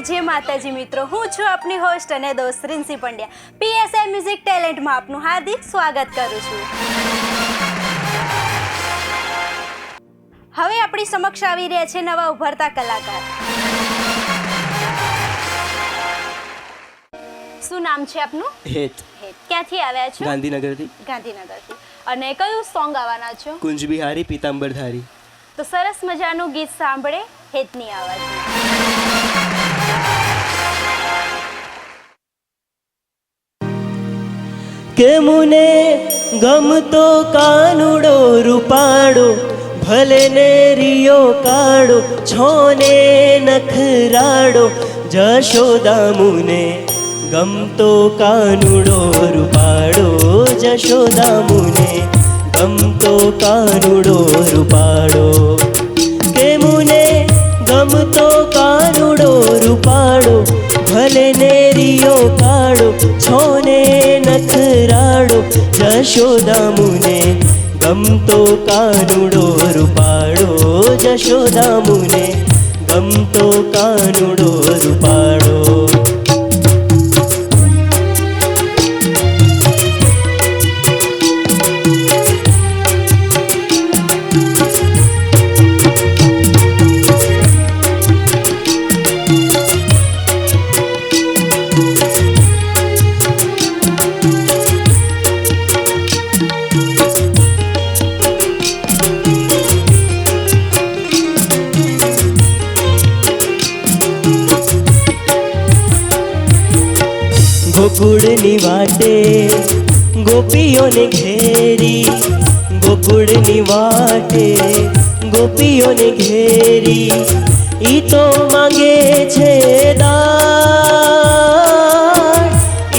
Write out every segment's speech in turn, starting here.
જય માતાજી મિત્રો, હું છું આપની હોસ્ટ અને દોસ્ત રિન્સી પંડ્યા। પીએસઆઈ મ્યુઝિક ટેલેન્ટમાં આપનું હાર્દિક સ્વાગત કરું છું। હવે આપણી સમક્ષ આવી રહ્યા છે નવા ઉભરતા કલાકાર। શું નામ છે આપનું? હેત। ક્યાંથી આવ્યા છો? ગાંધીનગરથી। ગાંધીનગરથી। અને કયું સોંગ ગાવાના છો? કુંજ બિહારી પીતાંબરધારી। તો સરસ મજાનું ગીત સાંભળે હેતની આવાજમાં। કે મુને ગમતો કાનુડો રૂપાડો ભલે ને રિયો કાળો છોને નખરાડો જશોદા મુને ગમતો કાનુડો રૂપાડો જશોદા મુને ગમતો કાનુડો રૂપાડો કે મુને ગમતો કાનુડો રૂપાડો ભલે ને રિયો કાળો છોને નખરાડો જશોદા મુને ગમતો કાનુડો રૂપાડો જશોદા મુને ગમતો કાનુડો રૂપાડો। ગોકુળની વાટે ગોપીઓને ઘેરી ગોકુળની વાટે ગોપીઓને ઘેરી ઈ તો માંગે છે દાન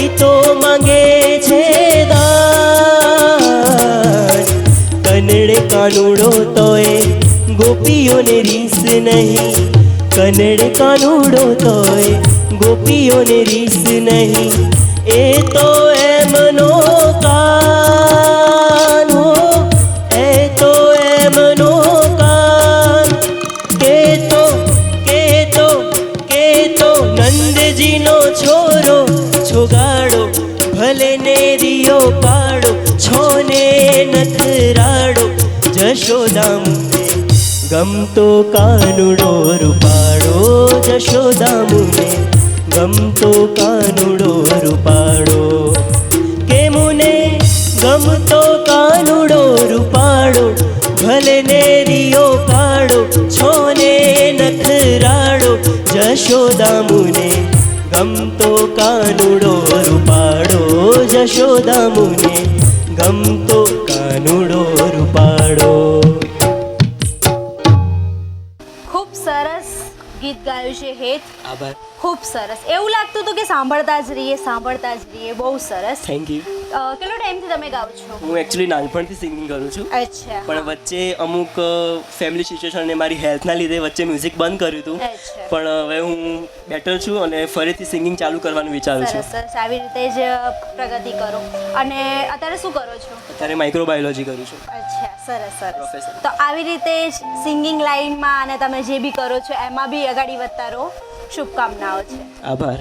ઈ તો માંગે છે દાન કનડે કાનુડો તોય ગોપીઓને રીસ નહીં કનડે કાનુડો તોય ગોપીઓને રીસ નહીં એ તો એમનો કાન હો એ તો એમનો કાન કેતો કેતો કેતો નંદજીનો છોરો છોગાડો ભલે ને રિયો કાળો છોને નખરાડો જશોદા મુને ગમતો કાનુડો રૂપાડો જશોદા મુને ગમતો કાનુડો રૂપાડો કે મુને ગમતો કાનુડો રૂપાડો ભલે ને રિયો કાળો છોને નખરાડો જશોદા મુને ગમતો કાનુડો રૂપાડો જશોદા મુને ગમતો કાનુડો રૂપાડો। ખૂબ સરસ ગીત ગાયું છે હેત। આભાર। ખૂબ સરસ। એવું લાગતું હતું કે સાંભળતા જ રહીએ બહુ સરસ। Thank you. કેટલો ટાઈમથી તમે ગાઓ છો? હું એકચ્યુઅલી નાનપણથી સિંગિંગ કરું છું અચ્છા। પણ વચ્ચે અમુક ફેમિલી સિચ્યુએશન અને મારી હેલ્થના લીધે વચ્ચે મ્યુઝિક બંધ કર્યું હતું અચ્છા। પણ હવે હું બેટર છું અને ફરીથી સિંગિંગ ચાલુ કરવાનું વિચારું છું। સરસ સરસ, આવી રીતે જ પ્રગતિ કરો। અને અત્યારે શું કરો છો? અત્યારે માઇક્રોબાયોલોજી કરું છું। અચ્છા, સરસ સરસ। પ્રોફેસર। તો આવી રીતે જ સિંગિંગ લાઈનમાં અને તમે જે બી કરો છો એમાં બી આગળ વધતા રહો। શુભકામનાઓ છે। આભાર।